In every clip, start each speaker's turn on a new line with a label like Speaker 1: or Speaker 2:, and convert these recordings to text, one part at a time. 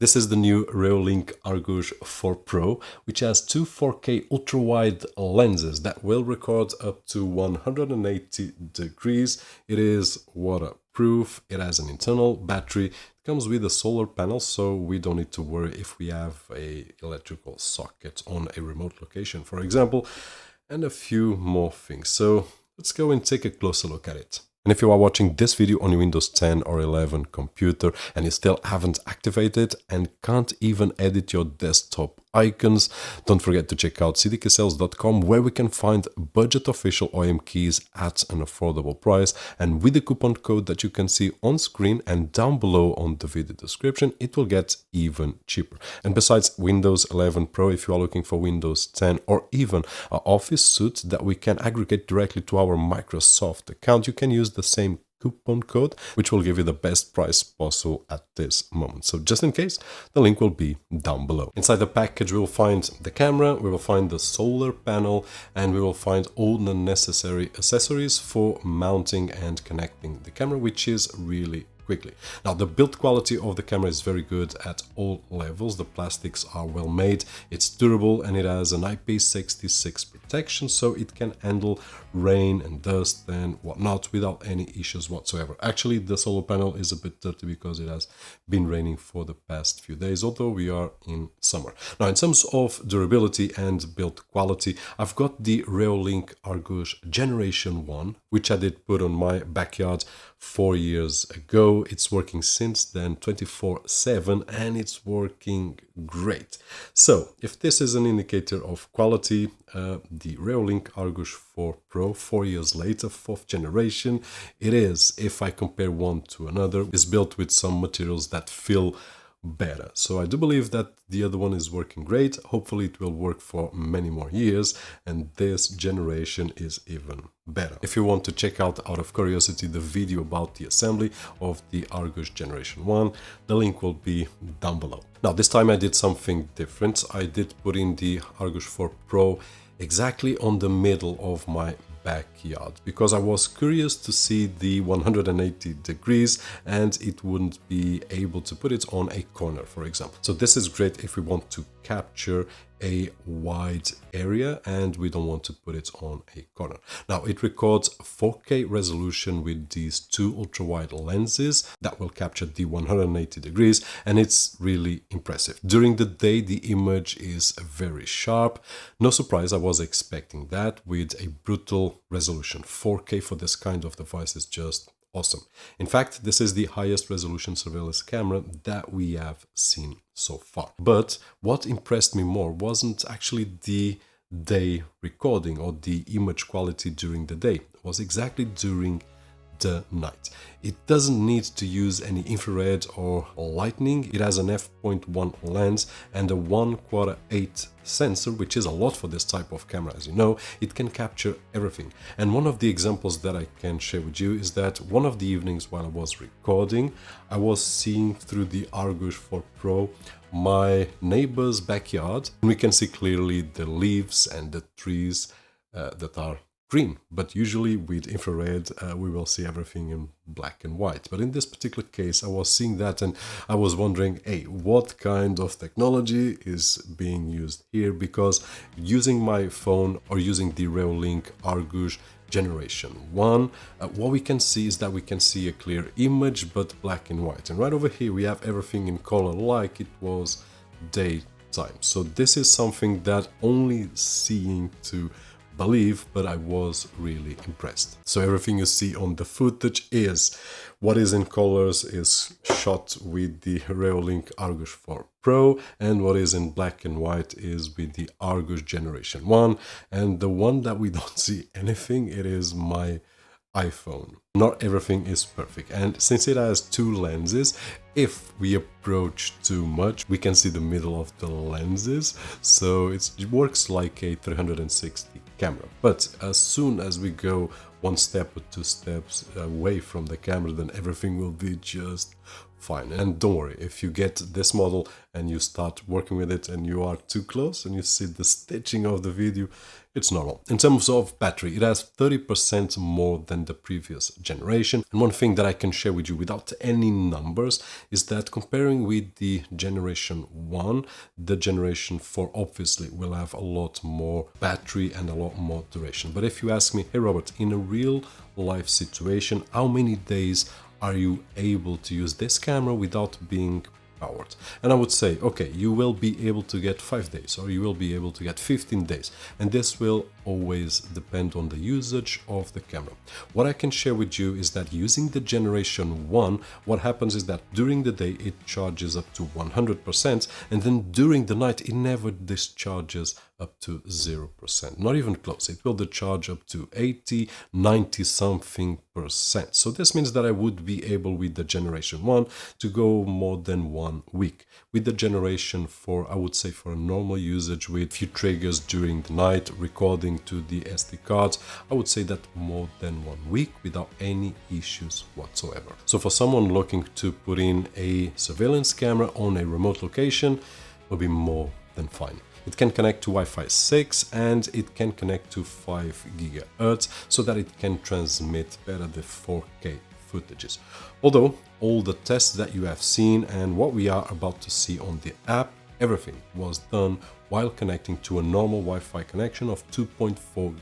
Speaker 1: This is the new Reolink Argus 4 Pro, which has two 4K ultra-wide lenses that will record up to 180 degrees. It is waterproof, it has an internal battery, it comes with a solar panel, so we don't need to worry if we have an electrical socket on a remote location, for example, and a few more things. So let's go and take a closer look at it. And if you are watching this video on your Windows 10 or 11 computer and you still haven't activated and can't even edit your desktop icons, don't forget to check out cdksales.com, where we can find budget official OEM keys at an affordable price, and with the coupon code that you can see on screen and down below on the video description, it will get even cheaper. And besides Windows 11 Pro, if you are looking for Windows 10 or even an Office suite that we can aggregate directly to our Microsoft account, you can use the same coupon code, which will give you the best price possible at this moment. So just in case, the link will be down below. Inside the package, we will find the camera, we will find the solar panel, and we will find all the necessary accessories for mounting and connecting the camera, which is really quickly. Now, the build quality of the camera is very good at all levels. The plastics are well made, it's durable, and it has an IP66 protection, so it can handle rain and dust and whatnot without any issues whatsoever. Actually, the solar panel is a bit dirty because it has been raining for the past few days, although we are in summer. Now, in terms of durability and build quality, I've got the Reolink Argus Generation 1, which I did put on my backyard 4 years ago. It's working since then 24/7, and it's working great. So if this is an indicator of quality, the Reolink Argus 4 Pro, 4 years later, 4th generation, it is, if I compare one to another, is built with some materials that feel better. So I do believe that the other one is working great. Hopefully it will work for many more years, and this generation is even better. If you want to check out of curiosity the video about the assembly of the Argus Generation 1, the link will be down below. Now, this time I did something different. I did put in the Argus 4 Pro exactly on the middle of my backyard, because I was curious to see the 180 degrees and it wouldn't be able to put it on a corner, for example. So this is great if we want to capture a wide area and we don't want to put it on a corner. Now, it records 4K resolution with these two ultra-wide lenses that will capture the 180 degrees, and it's really impressive. During the day, the image is very sharp. No surprise, I was expecting that with a brutal resolution. 4K for this kind of device is just awesome. In fact, this is the highest resolution surveillance camera that we have seen so far. But what impressed me more wasn't actually the day recording or the image quality during the day. It was exactly during the night. It doesn't need to use any infrared or lightning. It has an f.1 lens and a 1/8 sensor, which is a lot for this type of camera. As you know, it can capture everything. And one of the examples that I can share with you is that one of the evenings while I was recording, I was seeing through the Argus 4 Pro my neighbor's backyard, and we can see clearly the leaves and the trees that are green, but usually with infrared we will see everything in black and white. But in this particular case, I was seeing that and I was wondering, hey, what kind of technology is being used here? Because using my phone or using the Reolink Argus Generation 1, what we can see is that we can see a clear image but black and white, and right over here we have everything in color like it was daytime. So this is something that only seeing to believe, but I was really impressed. So everything you see on the footage is what is in colors is shot with the Reolink Argus 4 Pro, and what is in black and white is with the Argus Generation 1, and the one that we don't see anything, it is my iPhone. Not everything is perfect, and since it has two lenses, if we approach too much, we can see the middle of the lenses, so it works like a 360 camera. But as soon as we go one step or two steps away from the camera, then everything will be just fine. And don't worry, if you get this model and you start working with it and you are too close and you see the stitching of the video, it's normal. In terms of battery, it has 30% more than the previous generation. And one thing that I can share with you without any numbers is that comparing with the generation 1, the generation 4 obviously will have a lot more battery and a lot more duration. But if you ask me, hey Robert, in a real life situation, how many days are you able to use this camera without being powered? And I would say, okay, you will be able to get 5 days or you will be able to get 15 days. And this will always depend on the usage of the camera. What I can share with you is that using the generation 1, what happens is that during the day it charges up to 100%, and then during the night it never discharges up to 0%, not even close. It will discharge up to 80, 90 something percent. So this means that I would be able with the generation 1 to go more than 1 week. With the generation 4, I would say for a normal usage with few triggers during the night, recording to the SD cards, I would say that more than 1 week without any issues whatsoever. So for someone looking to put in a surveillance camera on a remote location, will be more than fine. It can connect to Wi-Fi 6 and it can connect to 5 GHz so that it can transmit better the 4K footages. Although all the tests that you have seen and what we are about to see on the app, everything was done while connecting to a normal Wi-Fi connection of 2.4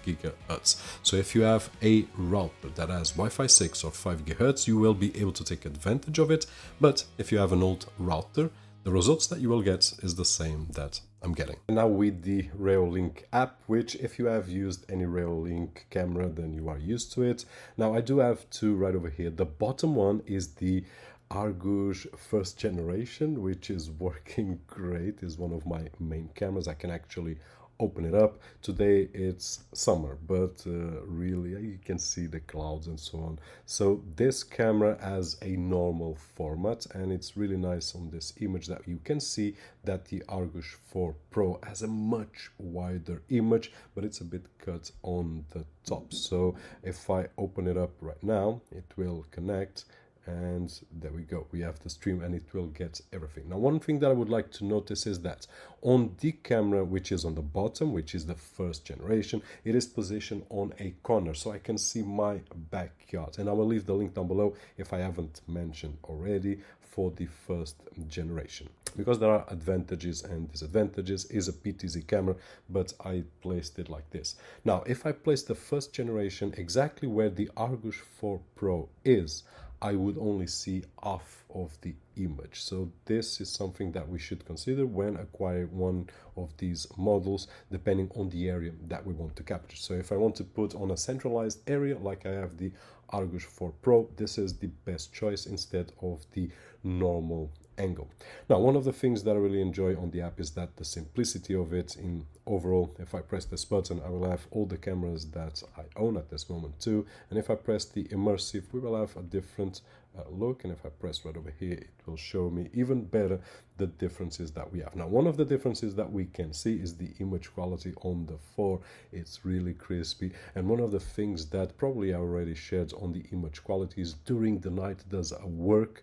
Speaker 1: GHz. So if you have a router that has Wi-Fi 6 or 5 GHz, you will be able to take advantage of it. But if you have an old router, the results that you will get is the same that I'm getting. And now with the Reolink app, which if you have used any Reolink camera, then you are used to it. Now I do have two right over here. The bottom one is the Argus first generation, which is working great, is one of my main cameras. I can actually open it up. Today it's summer, but really you can see the clouds and so on. So this camera has a normal format and it's really nice on this image that you can see that the Argus 4 Pro has a much wider image, but it's a bit cut on the top. So if I open it up right now, it will connect. And there we go, we have the stream and it will get everything. Now one thing that I would like to notice is that on the camera, which is on the bottom, which is the first generation, it is positioned on a corner so I can see my backyard, and I will leave the link down below if I haven't mentioned already for the first generation, because there are advantages and disadvantages. Is a PTZ camera, but I placed it like this. Now if I place the first generation exactly where the Argus 4 Pro is, I would only see half of the image. So this is something that we should consider when acquiring one of these models, depending on the area that we want to capture. So if I want to put on a centralized area, like I have the Argus 4 Pro, this is the best choice instead of the normal angle. Now, one of the things that I really enjoy on the app is that the simplicity of it. In overall, if I press this button, I will have all the cameras that I own at this moment too. And if I press the immersive, we will have a different look. And if I press right over here, it will show me even better the differences that we have. Now, one of the differences that we can see is the image quality on the 4. It's really crispy. And one of the things that probably I already shared on the image quality is during the night does a work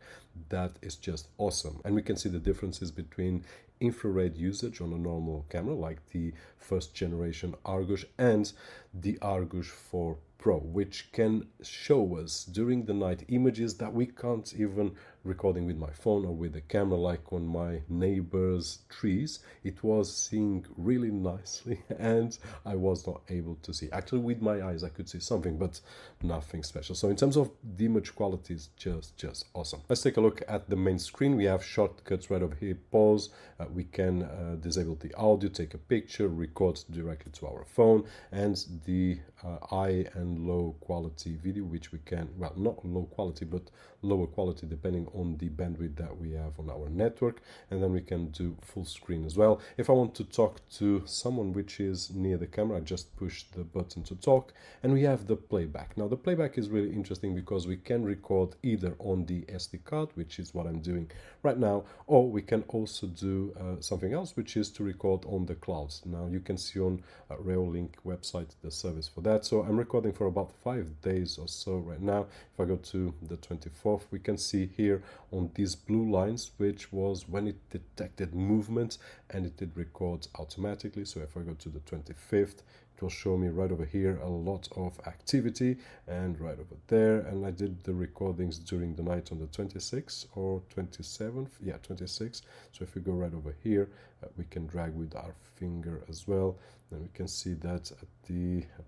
Speaker 1: that is just awesome. And we can see the differences between infrared usage on a normal camera like the first generation Argus and the Argus 4 Pro, which can show us during the night images that we can't even recording with my phone or with the camera, like on my neighbor's trees. It was seeing really nicely and I was not able to see. Actually, with my eyes I could see something, but nothing special. So in terms of the image quality, is just awesome. Let's take a look at the main screen. We have shortcuts right over here. Pause, we can disable the audio, take a picture, record directly to our phone, and the high and low quality video, which we can, well, not low quality, but lower quality depending on the bandwidth that we have on our network. And then we can do full screen as well. If I want to talk to someone which is near the camera, I just push the button to talk, and we have the playback. Now the playback is really interesting because we can record either on the SD card, which is what I'm doing right now, or we can also do something else, which is to record on the clouds. Now you can see on Reolink website the service for that. So I'm recording for about 5 days or so right now. If I go to the 24th, we can see here on these blue lines, which was when it detected movement and it did record automatically. So if I go to the 25th, it will show me right over here a lot of activity, and right over there, and I did the recordings during the night on the 26th or 27th, yeah, 26th. So if we go right over here, we can drag with our finger as well, and we can see that at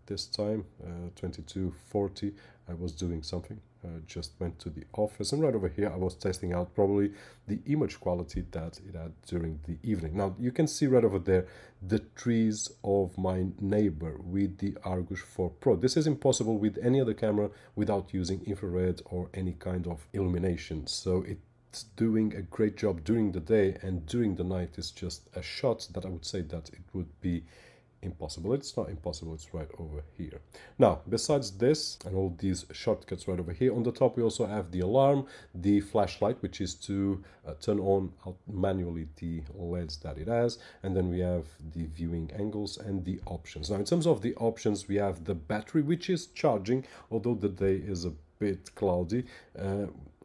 Speaker 1: this time 22:40 I was doing something. Just went to the office, and right over here I was testing out probably the image quality that it had during the evening. Now you can see right over there the trees of my neighbor with the Argus 4 Pro. This is impossible with any other camera without using infrared or any kind of illumination. So it's doing a great job during the day, and during the night is just a shot that I would say that it would be impossible. It's not impossible, it's right over here. Now, besides this and all these shortcuts right over here, on the top we also have the alarm, the flashlight, which is to turn on manually the LEDs that it has, and then we have the viewing angles and the options. Now, in terms of the options, we have the battery, which is charging, although the day is a bit cloudy.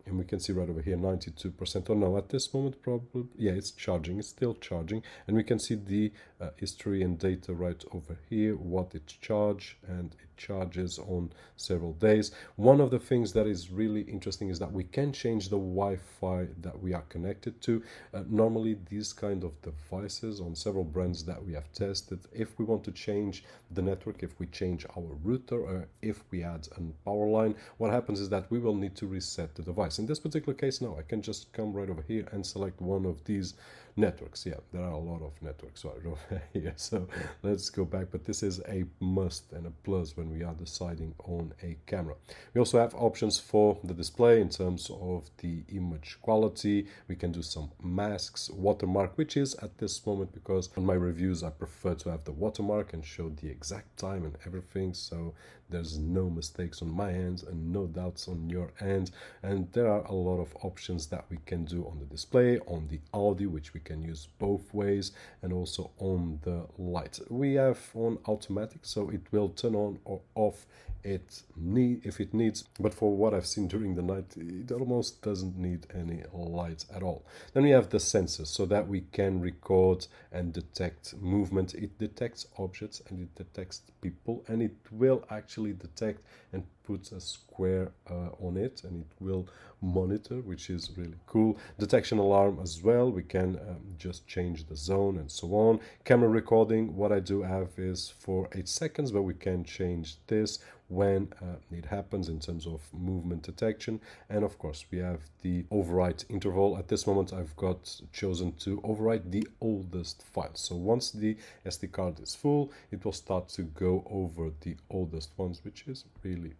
Speaker 1: And we can see right over here 92%, or no, at this moment probably, yeah, it's charging, it's still charging, and we can see the history and data right over here, what it charged, and it charges on several days. One of the things that is really interesting is that we can change the Wi-Fi that we are connected to. Normally these kind of devices on several brands that we have tested, if we want to change the network, if we change our router, or if we add a power line, what happens is that we will need to reset the device. In this particular case, no, I can just come right over here and select one of these networks. Yeah, there are a lot of networks right over here, so let's go back, but this is a must and a plus when we are deciding on a camera. We also have options for the display in terms of the image quality. We can do some masks, watermark, which is at this moment, because on my reviews I prefer to have the watermark and show the exact time and everything, so there's no mistakes on my end and no doubts on your end. And there are a lot of options that we can do on the display, on the audio, which we can use both ways, and also on the light. We have on automatic, so it will turn on or off if it needs, but for what I've seen during the night, it almost doesn't need any light at all. Then we have the sensors, so that we can record and detect movement. It detects objects and it detects people, and it will actually detect and put a square on it, and it will monitor, which is really cool. Detection alarm as well, we can just change the zone and so on. Camera recording, what I do have is for 8 seconds, but we can change this when it happens in terms of movement detection. And of course we have the overwrite interval. At this moment I've got chosen to overwrite the oldest file, so once the SD card is full, it will start to go over the oldest ones, which is really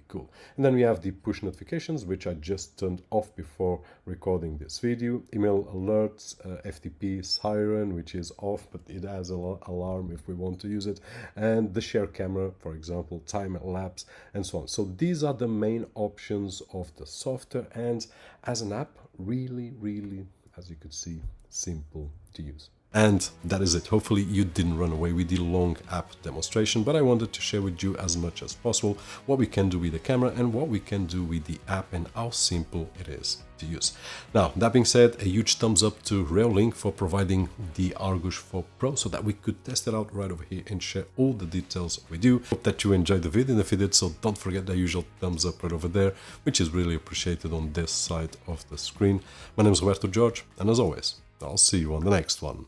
Speaker 1: cool. And then we have the push notifications, which I just turned off before recording this video. Email alerts, FTP siren, which is off, but it has an alarm if we want to use it, and the share camera, for example, time lapse, and so on. So these are the main options of the software, and as an app, really, as you could see, simple to use. And that is it. Hopefully you didn't run away with the long app demonstration, but I wanted to share with you as much as possible what we can do with the camera and what we can do with the app and how simple it is to use. Now, that being said, a huge thumbs up to Reolink for providing the Argus 4 Pro so that we could test it out right over here and share all the details with you. Hope that you enjoyed the video, and if you did, so don't forget the usual thumbs up right over there, which is really appreciated on this side of the screen. My name is Roberto, and as always, I'll see you on the next one.